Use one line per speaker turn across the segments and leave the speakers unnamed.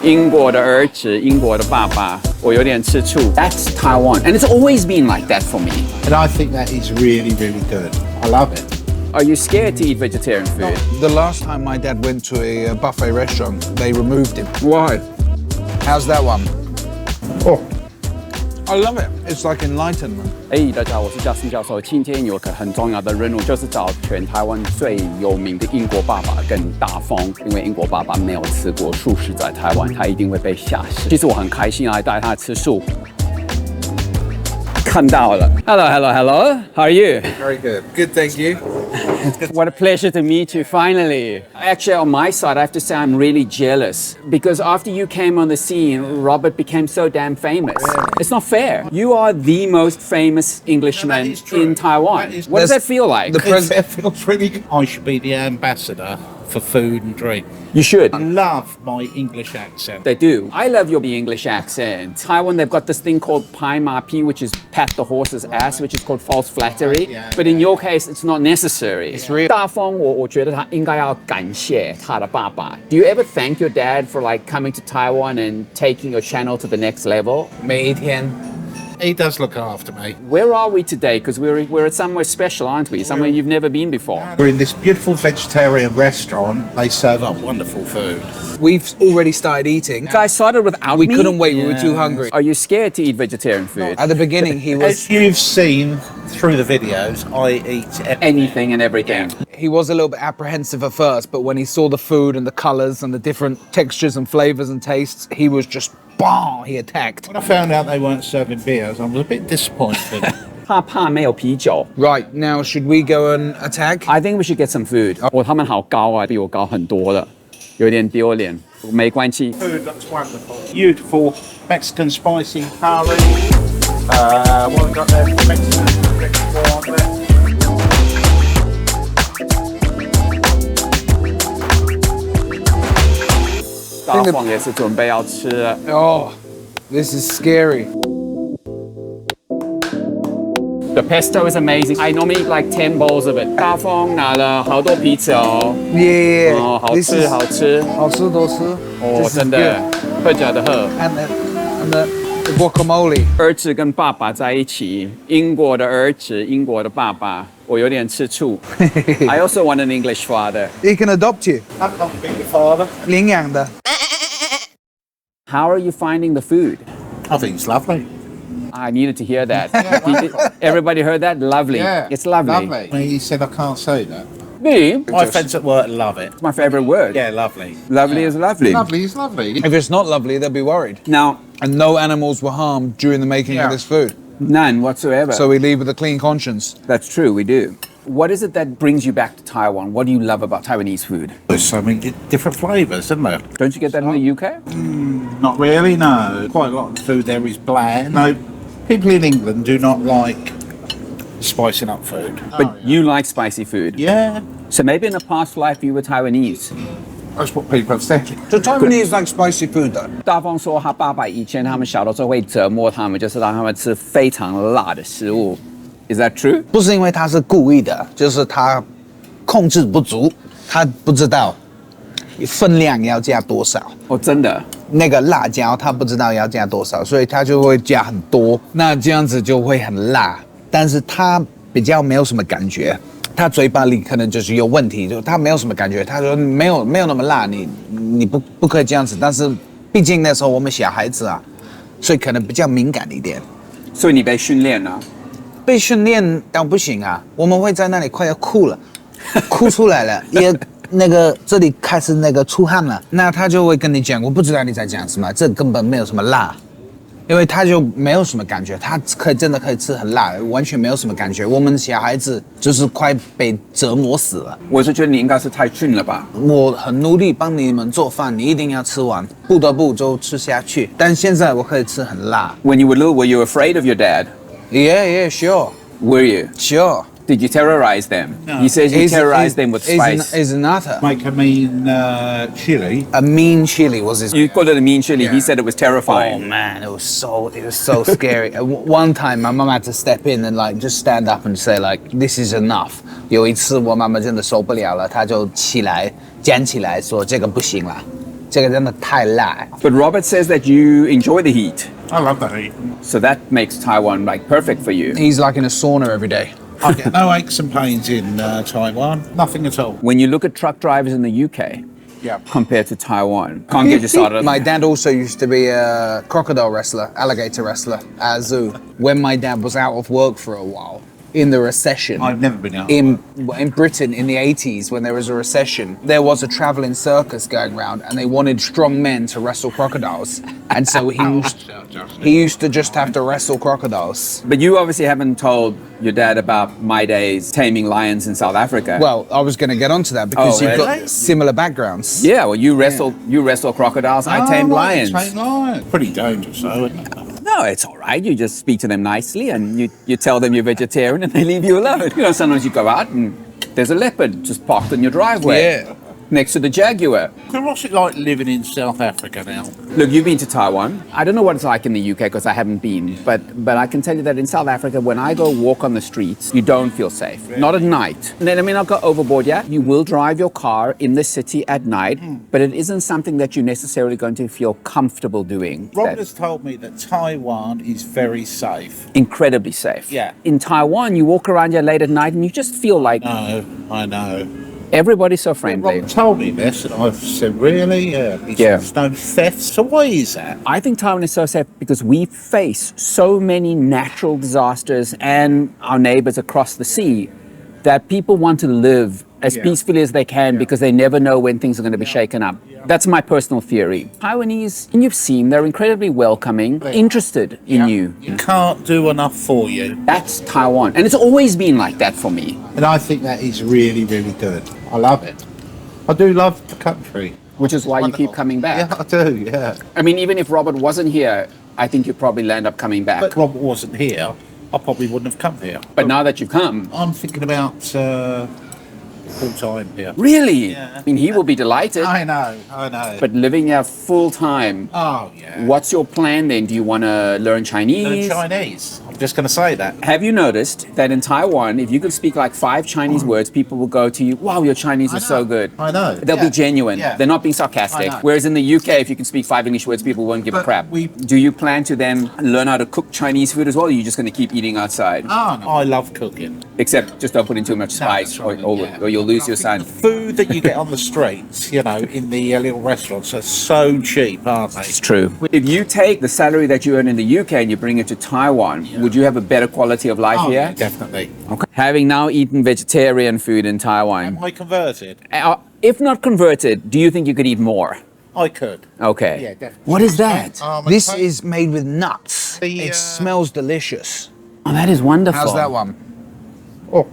英国的儿子，英国的爸爸，我有点吃醋。That's Taiwan, and it's always been like that for me.
And I think that is really, really good. I love it.
Are you scared to eat vegetarian food?
The last time my dad went to a buffet restaurant, they removed him.
Why?
How's that one?
Oh,
I love it. It's like enlightenment.
大家好，我是Justin教授。今天有个很重要的任务，就是找全台湾最有名的英国爸爸跟大丰。因为英国爸爸没有吃过素食，在台湾他一定会被吓死。其实我很开心来带他吃素。看到了 ，Hello. How are you?
Very good. Good, thank you.
What a pleasure to meet you finally. Actually, on my side, I have to say I'm really jealous because after you came on the scene, Robert became so damn famous. It's not fair. You are the most famous Englishman in Taiwan. What does that feel like?
it feels really good. I should be the ambassador for food and drink.
You should.
I love my English accent.
They do. I love your English accent. Taiwan, they've got this thing called pai ma pi, which is pat the horse's ass, which is called false flattery. But in your case, it's not necessary.
It's real.
大丰，我觉得他应该要感谢他的爸爸。Do you ever thank your dad for like coming to Taiwan and taking your channel to the next level?
每一天
He does look after me.
Where are we today? Because we're at somewhere special, aren't we? Somewhere you've never been before.
We're in this beautiful vegetarian restaurant. They serve up wonderful food.
We've already started eating.
Guys started without
We
me?
couldn't wait. We were too hungry.
Are you scared to eat vegetarian food?
At the beginning, he was
As you've seen through the videos, I eat
Anything and everything.
he was a little bit apprehensive at first, but when he saw the food and the colours and the different textures and flavours and tastes, he was just BAM! He attacked.
When I found out they weren't serving beers, I was a bit disappointed.
怕没有啤酒。
Right, now should we go and attack?
I think we should get some food. 他们好高啊，比我高很多了，有点丢脸。没关系。
Food looks wonderful. Beautiful Mexican spicy curry. What have we got there? Mexican corn.
大丰也是准备要吃了。
Oh, this is scary.
The pesto is amazing. I normally eat like 10 bowls of it. 大丰拿了好多啤酒。
Yeah.
哦，好
This
吃
is
好吃。
好吃多吃。
哦，
This is
真的
good.
喝酒的喝。
And the guacamole.
儿子跟爸爸在一起，英国的儿子，英国的爸爸，我有点吃醋。I also want an English father.
He can adopt you.
I'm not being your father.
领养的。
How are you finding the food?
I think it's lovely.
I needed to hear that. Everybody heard that? Lovely. It's lovely.
He said I can't say that.
Me?
My friends at work love it.
It's my favorite word.
Yeah, lovely.
Lovely is lovely.
Lovely is lovely.
If it's not lovely, they'll be worried.
Now,
And no animals were harmed during the making of this food.
none whatsoever.
So we leave with a clean conscience.
That's true, we do. What is it that brings you back to Taiwan? What do you love about Taiwanese food?
There's so many different flavours, isn't there?
Don't you get that in the UK?
Not really, no. Quite a lot of the food there is bland. No, people in England do not like spicing up food.
But you like spicy food.
Yeah,
So maybe in a past life you were Taiwanese.
that's what people have said.
So Taiwanese like spicy food though.
大丰说他爸爸以前他们小的时候会折磨他们，就是让他们吃非常辣的食物。Is that true?
不是因为他是故意的，就是他控制不足，他不知道分量要加多少。
哦，真的。
那个辣椒他不知道要加多少，所以他就会加很多，那这样子就会很辣。但是他比较没有什么感觉，他嘴巴里可能就是有问题，就他没有什么感觉。他说没有那么辣，你不可以这样子。但是毕竟那时候我们小孩子啊，所以可能比较敏感一点。
所以你被训练了。
被训练到不行啊，我们会在那里快要哭了，哭出来了，也那个这里开始那个出汗了，那他就会跟你讲，我不知道你在讲什么，这根本没有什么辣，因为他就没有什么感觉，他真的可以吃很辣，完全没有什么感觉。我们小孩子就是快被折磨死了。
我是觉得你应该是太逊了吧。
我很努力帮你们做饭，你一定要吃完，不得不就吃下去。但现在我可以吃很辣。
When you were little, were you afraid of your dad?
Yeah, sure.
Were you?
Sure.
Did you terrorize them?
No.
He says you terrorized them with spice.
Is another.
Make a mean chili.
A mean chili was his.
You called it a mean chili.
Yeah.
He said it was
Oh
terrifying.
man, it was so scary. One time, my mom had to step in and like just stand up and say like, "This is enough." 有一次我妈妈真的受不了了，她就起来捡起来说这个不行了。这个真的太辣。
But Robert says that you enjoy the heat.
I love the heat.
So that makes Taiwan like perfect for you.
He's like in a sauna every day.
I get no aches and pains in Taiwan. Nothing at all.
When you look at truck drivers in the UK
Yeah.
compared to Taiwan, can't get you started.
My dad also used to be a crocodile wrestler, alligator wrestler at a zoo. When my dad was out of work for a while, in the recession,
I've never been out.
in Britain in the 80s, when there was a recession, there was a traveling circus going around, and they wanted strong men to wrestle crocodiles. And so he used to just have to wrestle crocodiles.
But you obviously haven't told your dad about my days taming lions in South Africa.
Well, I was going to get onto that because
Oh,
you've
really?
got similar backgrounds.
Yeah, well, you wrestle crocodiles. I tame lions.
Tame lions. Pretty dangerous, though, isn't it?
No, it's all right. You just speak to them nicely and you tell them you're vegetarian and they leave you alone. You know, sometimes you go out and there's a leopard just parked in your driveway.
Yeah.
Next to the jaguar.
So what's it like living in South Africa now?
Look, you've been to Taiwan. I don't know what it's like in the UK because I haven't been, but I can tell you that in South Africa, when I go walk on the streets, you don't feel safe. Really? Not at night. And then, I mean, I'll go overboard, yeah? You will drive your car in the city at night, but it isn't something that you're necessarily going to feel comfortable doing.
Rob has told me that Taiwan is very safe.
Incredibly safe.
Yeah.
In Taiwan, you walk around here late at night and you just feel like
No, I know.
everybody's so friendly.
Rob told me this, and I've said, really? There's no theft. So why is that?
I think Taiwan is so safe because we face so many natural disasters and our neighbors across the sea that people want to live as peacefully as they can because they never know when things are going to be shaken up. That's my personal theory. Taiwanese, and you've seen, they're incredibly welcoming, interested in you.
You can't do enough for you.
That's Taiwan. And it's always been like that for me.
And I think that is really, really good. I love it. I do love the country.
Which is why you
Wonderful.
keep coming back.
Yeah, I do, yeah.
I mean, even if Robert wasn't here, I think you'd probably end up coming back.
But Robert wasn't here, I probably wouldn't have come here.
But now that you've come,
I'm thinking about full time here.
really?
Yeah.
I mean, he will be delighted.
I know.
But living here full time,
Oh, yeah.
what's your plan then? Do you want to learn
Learn
Chinese?
Chinese. I'm just going to say that.
Have you noticed that in Taiwan, if you can speak like 5 Chinese words, people will go to you, wow, your Chinese is so good.
I know.
They'll
Yeah.
be genuine.
Yeah.
They're not being sarcastic.
I know.
Whereas in the UK, if you can speak 5 English words, people won't give a
But
crap. Do you plan to then learn how to cook Chinese food as well, or are you just going to keep eating outside?
Oh, no. I love cooking.
Except just don't put in too much spice
that's right,
or you'll lose your son.
Food that you get on the streets, you know, in the little restaurants are so cheap, aren't they?
It's true. If you take the salary that you earn in the UK and you bring it to Taiwan, would you have a better quality of life
Oh,
here?
definitely.
Okay. Having now eaten vegetarian food in Taiwan,
Am I converted?
if not converted, do you think you could eat more?
I could.
Okay.
Yeah, definitely.
What is that?
This is made with nuts.
The,
It smells delicious.
Oh, that is wonderful.
How's that one?
Oh,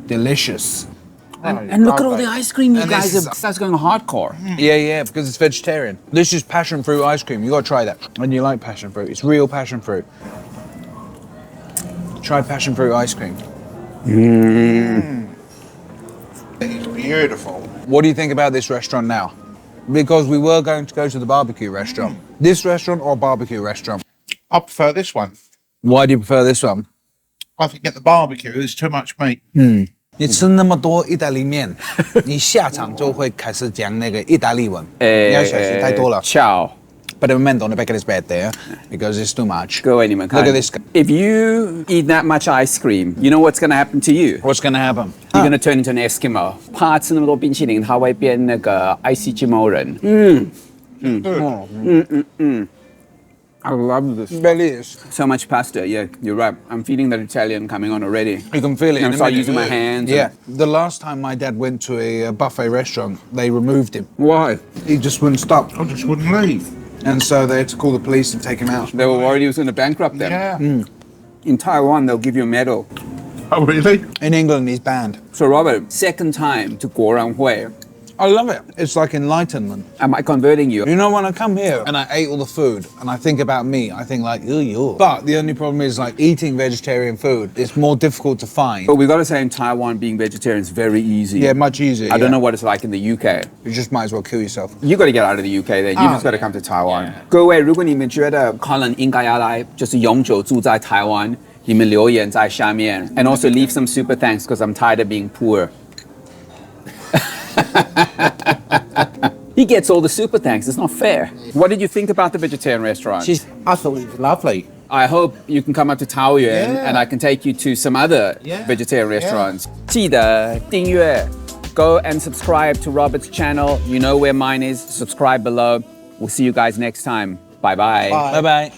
Delicious.
And look at all the ice cream you
And
guys
this
have.
is-
That's going hardcore.
Yeah, because it's vegetarian. This is passion fruit ice cream. You gotta try that. And you like passion fruit. It's real passion fruit. Try passion fruit ice cream.
it's beautiful.
What do you think about this restaurant now? Because we were going to go to the barbecue restaurant. This restaurant or barbecue restaurant?
I prefer this one.
Why do you prefer this one?
I think at the barbecue, there's too much meat.
你吃那么多意大利面，你下场就会开始讲那个意大利文。你要小心太多了。
Ciao.
But il momento non è perché rispetta, because it's too much.
Go away, Niman.
Look at this guy.
If you eat that much ice cream, you know what's going to happen to you?
What's gonna happen?
You're going to turn into an Eskimo. 怕吃那么多冰淇淋，他会变那个爱斯基摩人。I love this.
Bellies.
So much pasta. Yeah, you're right. I'm feeling that Italian coming on already.
You can feel it.
I'm
in a
start
minute.
using my hands.
Yeah. The last time my dad went to a buffet restaurant, they removed him.
Why?
He just wouldn't stop.
I just wouldn't leave.
And so they had to call the police and take him out.
They were worried he was going to bankrupt them.
Yeah.
In Taiwan, they'll give you a medal.
Oh, really?
In England, he's banned.
So, Robert, second time to Guoranhui.
I love it. It's like enlightenment.
Am I converting you?
You know, when I come here and I ate all the food and I think about me, I think like, ew. But the only problem is like eating vegetarian food, it's more difficult to find.
But we've got to say in Taiwan, being vegetarian is very easy.
Yeah, much easier.
I don't know what it's like in the UK.
You just might as well kill yourself.
You got to get out of the UK then. You just got to come to Taiwan. 各位，如果你们觉得 Colin 应该要来，就是永久住在台湾，你们留言在下面 and also leave some super thanks because I'm tired of being poor. He gets all the super thanks. It's not fair. What did you think about the vegetarian restaurant?
I thought it was lovely.
I hope you can come up to Taoyuan
Yeah.
and I can take you to some other
Yeah.
vegetarian restaurants. 记得订阅 Go and subscribe to Robert's channel. You know where mine is. Subscribe below. We'll see you guys next time. Bye-bye.
Bye.
拜拜。